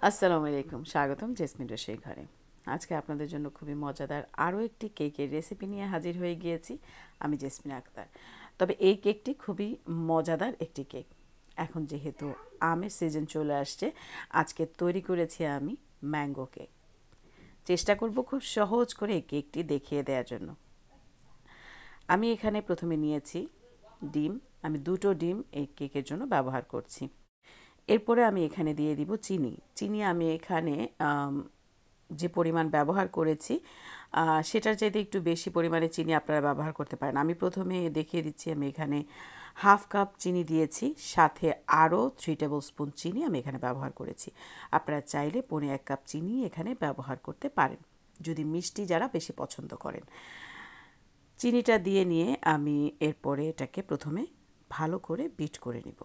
আসসালামু আলাইকুম, স্বাগতম জেসমিন রসুই ঘরে। আজকে আপনাদের জন্য খুবই মজাদার আরও একটি কেকের রেসিপি নিয়ে হাজির হয়ে গিয়েছি। আমি জেসমিন আক্তার। তবে এই কেকটি খুবই মজাদার একটি কেক। এখন যেহেতু আমের সিজন চলে আসছে, আজকে তৈরি করেছি আমি ম্যাঙ্গো কেক। চেষ্টা করব খুব সহজ করে এই কেকটি দেখিয়ে দেওয়ার জন্য। আমি এখানে প্রথমে নিয়েছি ডিম। আমি 2টো ডিম এই কেকের জন্য ব্যবহার করছি। এরপরে আমি এখানে দিয়ে দিব চিনি। চিনি আমি এখানে যে পরিমাণ ব্যবহার করেছি সেটার চাইতে একটু বেশি পরিমাণে চিনি আপনারা ব্যবহার করতে পারেন। আমি প্রথমে দেখিয়ে দিচ্ছি, আমি এখানে 1/2 কাপ চিনি দিয়েছি, সাথে আরও 3 টেবিল স্পুন চিনি আমি এখানে ব্যবহার করেছি। আপনারা চাইলে 1/4 কাপ চিনি এখানে ব্যবহার করতে পারেন, যদি মিষ্টি যারা বেশি পছন্দ করেন। চিনিটা দিয়ে নিয়ে আমি এরপরে এটাকে প্রথমে ভালো করে বিট করে নিব।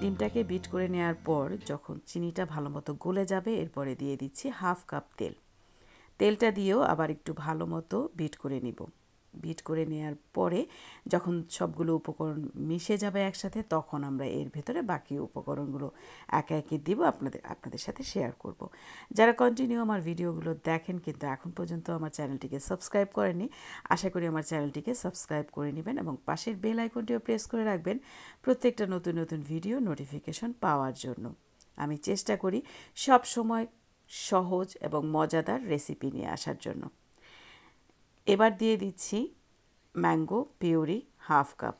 ডিমটাকে বিট করে নেওয়ার পর যখন চিনিটা ভালো মতো গলে যাবে, এরপরে দিয়ে দিচ্ছি 1/2 কাপ তেল। তেলটা দিয়েও আবার একটু ভালো মতো বিট করে নিব। বিট করে নেওয়ার পরে যখন সবগুলো উপকরণ মিশে যাবে একসাথে, তখন আমরা এর ভেতরে বাকি উপকরণগুলো একে একে দিব, আপনাদের সাথে শেয়ার করব। যারা কন্টিনিউ আমার ভিডিওগুলো দেখেন কিন্তু এখন পর্যন্ত আমার চ্যানেলটিকে সাবস্ক্রাইব করেননি, আশা করি আমার চ্যানেলটিকে সাবস্ক্রাইব করে নেবেন এবং পাশের বেল আইকনটিও প্রেস করে রাখবেন প্রত্যেকটা নতুন নতুন ভিডিও নোটিফিকেশন পাওয়ার জন্য। আমি চেষ্টা করি সব সময় সহজ এবং মজাদার রেসিপি নিয়ে আসার জন্য। এবার দিয়ে দিচ্ছি ম্যাঙ্গো পিউরি 1/2 কাপ।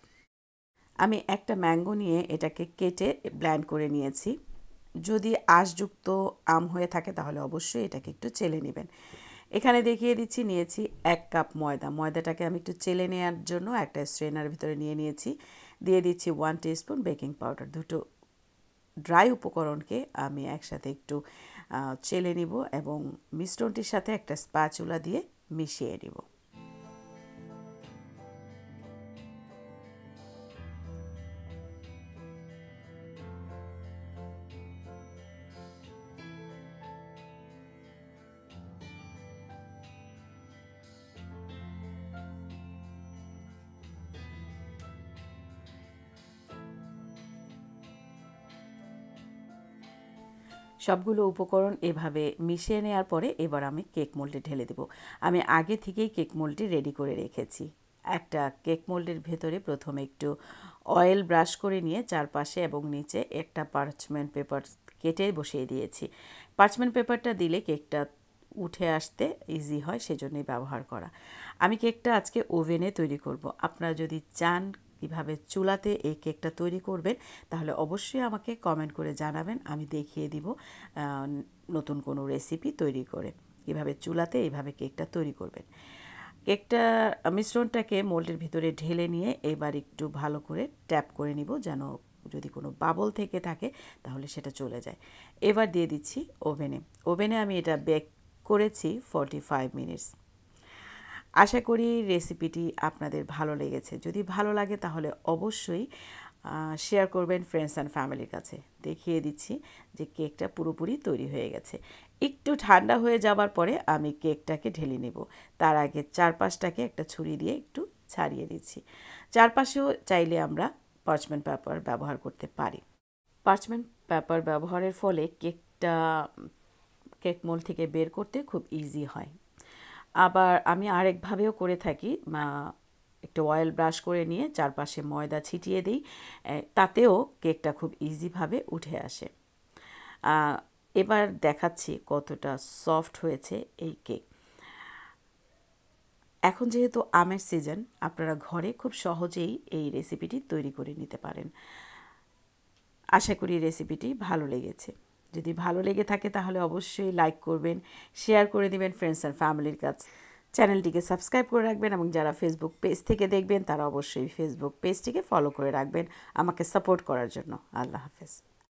আমি একটা ম্যাঙ্গো নিয়ে এটাকে কেটে ব্লেন্ড করে নিয়েছি। যদি আঁশযুক্ত আম হয়ে থাকে তাহলে অবশ্যই এটাকে একটু চেলে নেবেন। এখানে দেখিয়ে দিচ্ছি, নিয়েছি 1 কাপ ময়দা। ময়দাটাকে আমি একটু চেলে নেওয়ার জন্য একটা স্ট্রেনার ভিতরে নিয়ে নিয়েছি। দিয়ে দিচ্ছি 1 টিস্পুন বেকিং পাউডার। দুটো ড্রাই উপকরণকে আমি একসাথে একটু চেলে নিব এবং মিশ্রণটির সাথে একটা স্প্যাচুলা দিয়ে মিশিয়ে নিব। সবগুলো উপকরণ এভাবে মিশিয়ে নেওয়ার পরে এবার আমি কেক মোল্ডে ঢেলে দেব। আমি আগে থেকেই কেক মোল্ডটি রেডি করে রেখেছি। একটা কেক মোল্ডের ভেতরে প্রথমে একটু অয়েল ব্রাশ করে নিয়ে চারপাশে এবং নিচে একটা পার্চমেন্ট পেপার কেটে বসিয়ে দিয়েছি। পার্চমেন্ট পেপারটা দিলে কেকটা উঠে আসতে ইজি হয়, সেজন্যই ব্যবহার করা। আমি কেকটা আজকে ওভেনে তৈরি করব। আপনারা যদি চান কীভাবে চুলাতে এই কেকটা তৈরি করবেন তাহলে অবশ্যই আমাকে কমেন্ট করে জানাবেন, আমি দেখিয়ে দিব নতুন কোনো রেসিপি তৈরি করে কীভাবে চুলাতে এইভাবে কেকটা তৈরি করবেন। কেকটা মিশ্রণটাকে মোল্ডের ভিতরে ঢেলে নিয়ে এবার একটু ভালো করে ট্যাপ করে নিব, যেন যদি কোনো বাবল থেকে থাকে তাহলে সেটা চলে যায়। এবার দিয়ে দিচ্ছি ওভেনে। ওভেনে আমি এটা বেক করেছি 45 মিনিটস। আশা করি রেসিপিটি আপনাদের ভালো লেগেছে। যদি ভালো লাগে তাহলে অবশ্যই শেয়ার করবেন ফ্রেন্ডস অ্যান্ড ফ্যামিলির কাছে। দেখিয়ে দিচ্ছি যে কেকটা পুরোপুরি তৈরি হয়ে গেছে। একটু ঠান্ডা হয়ে যাবার পরে আমি কেকটাকে ঢেলে নেব। তার আগে চারপাশটাকে একটা ছুরি দিয়ে একটু ছাড়িয়ে দিচ্ছি। চারপাশেও চাইলে আমরা পার্চমেন্ট পেপার ব্যবহার করতে পারি। পার্চমেন্ট পেপার ব্যবহারের ফলে কেকটা কেক মোল্ড থেকে বের করতে খুব ইজি হয়। আবার আমি আরেকভাবেও করে থাকি, একটু অয়েল ব্রাশ করে নিয়ে চারপাশে ময়দা ছিটিয়ে দিই, তাতেও কেকটা খুব ইজিভাবে উঠে আসে। এবার দেখাচ্ছি কতটা সফট হয়েছে এই কেক। এখন যেহেতু আমের সিজন, আপনারা ঘরে খুব সহজেই এই রেসিপিটি তৈরি করে নিতে পারেন। আশা করি রেসিপিটি ভালো লেগেছে। যদি ভালো লেগে থাকে তাহলে অবশ্যই লাইক করবেন, শেয়ার করে দিবেন ফ্রেন্ডস অ্যান্ড ফ্যামিলির কাছে। চ্যানেলটিকে সাবস্ক্রাইব করে রাখবেন এবং যারা ফেসবুক পেজ থেকে দেখবেন তারা অবশ্যই ফেসবুক পেজটিকে ফলো করে রাখবেন আমাকে সাপোর্ট করার জন্য। আল্লাহ হাফেজ।